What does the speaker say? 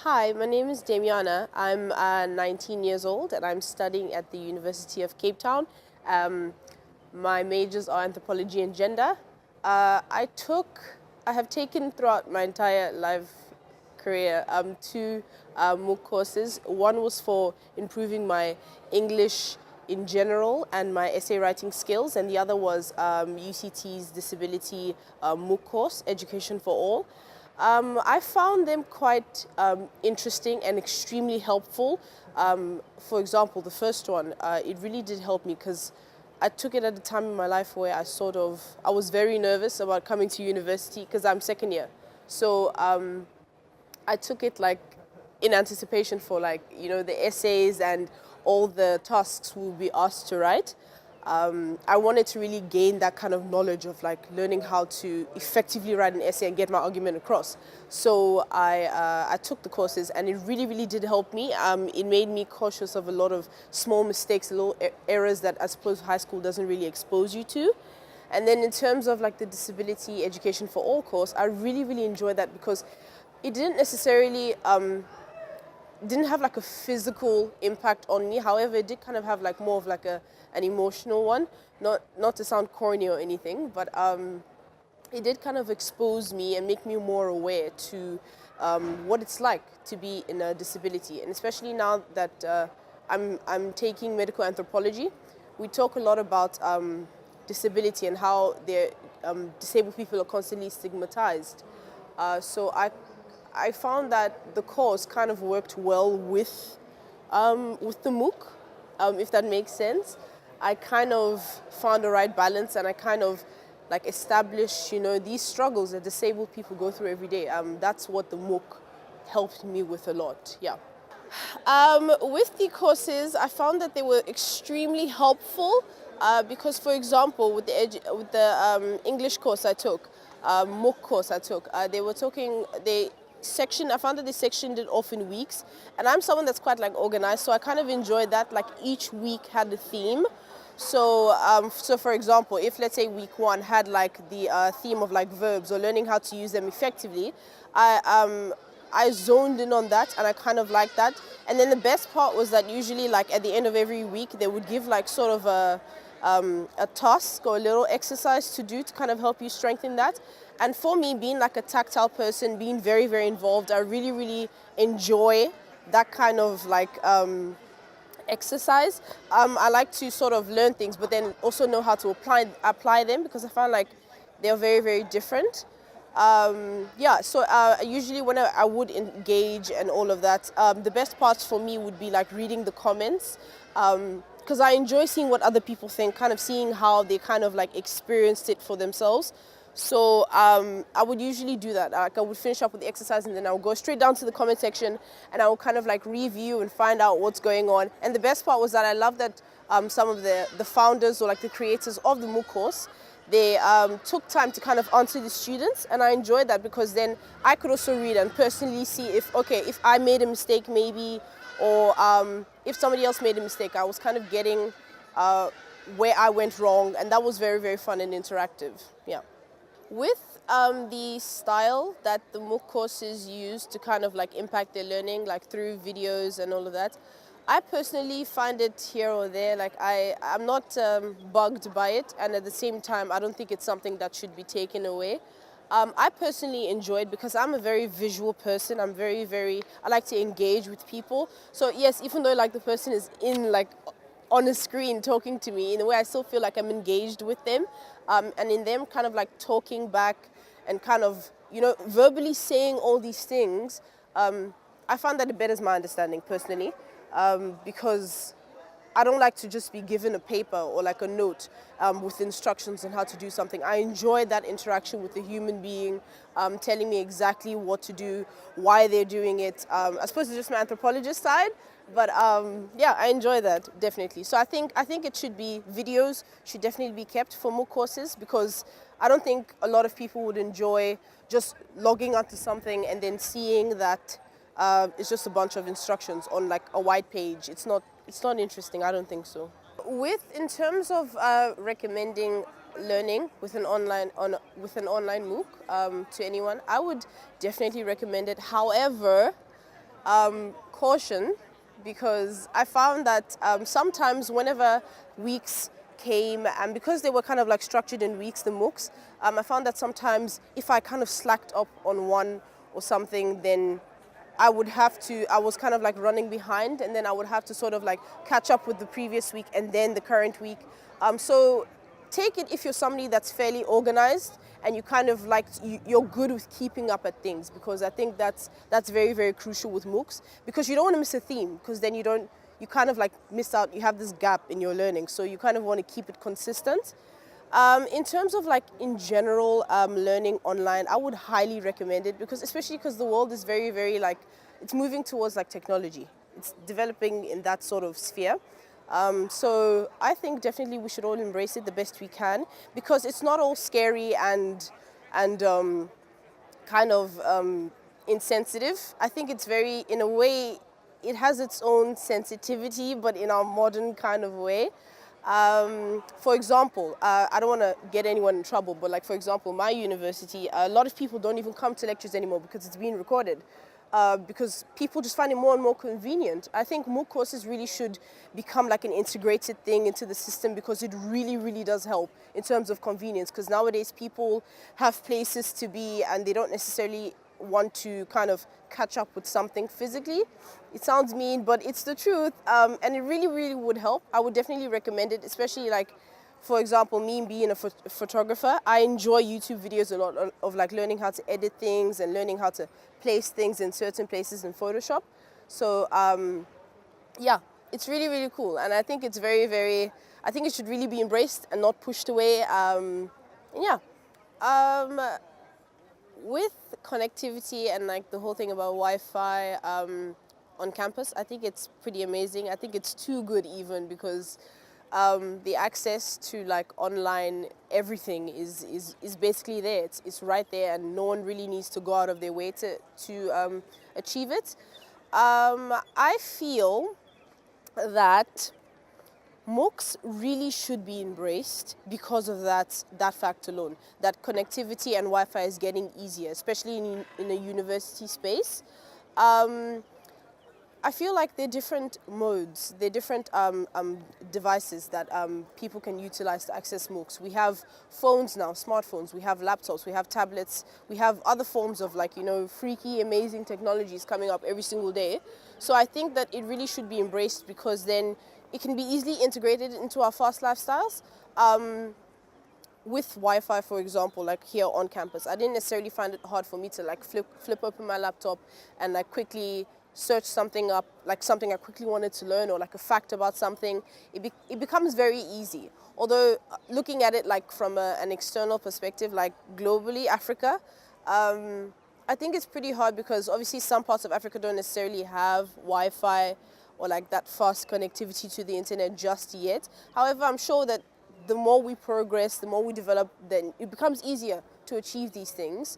Hi, my name is Damiana. I'm 19 years old and I'm studying at the University of Cape Town. Um, my majors are anthropology and gender. I have taken throughout my entire life career two MOOC courses. One was for improving my English in general and my essay writing skills, and the other was UCT's disability MOOC course, Education for All. I found them quite interesting and extremely helpful. For example, the first one, it really did help me because I took it at a time in my life where I was very nervous about coming to university because I'm second year. So I took it like in anticipation for the essays and all the tasks we'll be asked to write. I wanted to really gain that kind of knowledge of learning how to effectively write an essay and get my argument across. So I took the courses and it really, really did help me. It made me cautious of a lot of small mistakes, little errors that I suppose high school doesn't really expose you to. And then in terms of the Disability Education for All course, I really, really enjoyed that because it didn't necessarily didn't have a physical impact on me. However, it did kind of have more of an emotional one. Not to sound corny or anything, but it did kind of expose me and make me more aware to what it's like to be in a disability. And especially now that I'm taking medical anthropology, we talk a lot about disability and how disabled people are constantly stigmatized. So I found that the course kind of worked well with the MOOC, if that makes sense. I kind of found the right balance and I kind of established, these struggles that disabled people go through every day. That's what the MOOC helped me with a lot, yeah. With the courses, I found that they were extremely helpful because, for example, with the English course I took, MOOC course I took, I found that they sectioned it off in weeks, and I'm someone that's quite organized, so I kind of enjoyed that. Each week had a theme. So, for example, if let's say week one had the theme of verbs or learning how to use them effectively, I zoned in on that and I kind of liked that. And then the best part was that usually at the end of every week they would give sort of a task or a little exercise to do to kind of help you strengthen that. And for me, being a tactile person, being very, very involved, I really, really enjoy that kind of exercise. I like to sort of learn things, but then also know how to apply them because I find they're very, very different. So usually when I would engage and all of that, the best parts for me would be reading the comments. Because I enjoy seeing what other people think, kind of seeing how they kind of experienced it for themselves. So I would usually do that. I would finish up with the exercise and then I would go straight down to the comment section and I would kind of review and find out what's going on. And the best part was that I love that some of the founders or the creators of the MOOC course, they took time to kind of answer the students, and I enjoyed that because then I could also read and personally see if I made a mistake maybe, or if somebody else made a mistake. I was kind of getting where I went wrong, and that was very, very fun and interactive, yeah. With the style that the MOOC courses use to kind of impact their learning, through videos and all of that, I personally find it here or there. I'm not bugged by it, and at the same time, I don't think it's something that should be taken away. I personally enjoy it because I'm a very visual person. I'm I like to engage with people. So yes, even though the person is on a screen talking to me, in a way I still feel I'm engaged with them. And in them kind of talking back and kind of, verbally saying all these things, I find that it betters my understanding personally. Because I don't like to just be given a paper or a note with instructions on how to do something. I enjoy that interaction with the human being, telling me exactly what to do, why they're doing it. I suppose it's just my anthropologist side, but yeah, I enjoy that, definitely. So I think videos should definitely be kept for MOOC courses because I don't think a lot of people would enjoy just logging onto something and then seeing that it's just a bunch of instructions on a white page. It's not interesting. I don't think so. In terms of recommending learning with an online MOOC to anyone, I would definitely recommend it. However, Caution, because I found that sometimes whenever weeks came, and because they were kind of like structured in weeks, the MOOCs, I found that sometimes if I kind of slacked up on one or something, then I was kind of like running behind, and then I would have to sort of like catch up with the previous week and then the current week. So take it if you're somebody that's fairly organized and you kind of like, you're good with keeping up at things, because I think that's very, very crucial with MOOCs, because you don't want to miss a theme, because then you kind of like miss out, you have this gap in your learning, so you kind of want to keep it consistent. In terms of like in general learning online, I would highly recommend it, because especially because the world is very, very like, it's moving towards like technology. It's developing in that sort of sphere. So I think definitely we should all embrace it the best we can, because it's not all scary and kind of insensitive. I think it's very, in a way, it has its own sensitivity, but in our modern kind of way. For example, I don't want to get anyone in trouble, but like, for example, my university, a lot of people don't even come to lectures anymore because it's being recorded. Because people just find it more and more convenient. I think MOOC courses really should become like an integrated thing into the system, because it really, really does help in terms of convenience, because nowadays people have places to be and they don't necessarily want to kind of catch up with something physically. It sounds mean, but it's the truth, and it really, really would help. I would definitely recommend it, especially like, for example, me being a photographer, I enjoy YouTube videos a lot of like learning how to edit things and learning how to place things in certain places in Photoshop. So yeah, it's really, really cool, and I think it's very, very, I think it should really be embraced and not pushed away. Yeah. With connectivity and like the whole thing about Wi-Fi on campus, I think it's pretty amazing. I think it's too good even, because the access to like online everything is basically there. It's right there, and no one really needs to go out of their way to achieve it. I feel that MOOCs really should be embraced because of that fact alone, that connectivity and Wi-Fi is getting easier, especially in a university space. I feel like there are different modes, there are different devices that people can utilize to access MOOCs. We have phones now, smartphones, we have laptops, we have tablets, we have other forms of like, you know, freaky, amazing technologies coming up every single day. So I think that it really should be embraced, because then it can be easily integrated into our fast lifestyles. With Wi-Fi, for example, like here on campus, I didn't necessarily find it hard for me to like flip open my laptop and like quickly search something up, like something I quickly wanted to learn, or like a fact about something. It becomes very easy. Although looking at it like from an external perspective, like globally, Africa, I think it's pretty hard, because obviously some parts of Africa don't necessarily have Wi-Fi or like that fast connectivity to the internet just yet. However, I'm sure that the more we progress, the more we develop, then it becomes easier to achieve these things.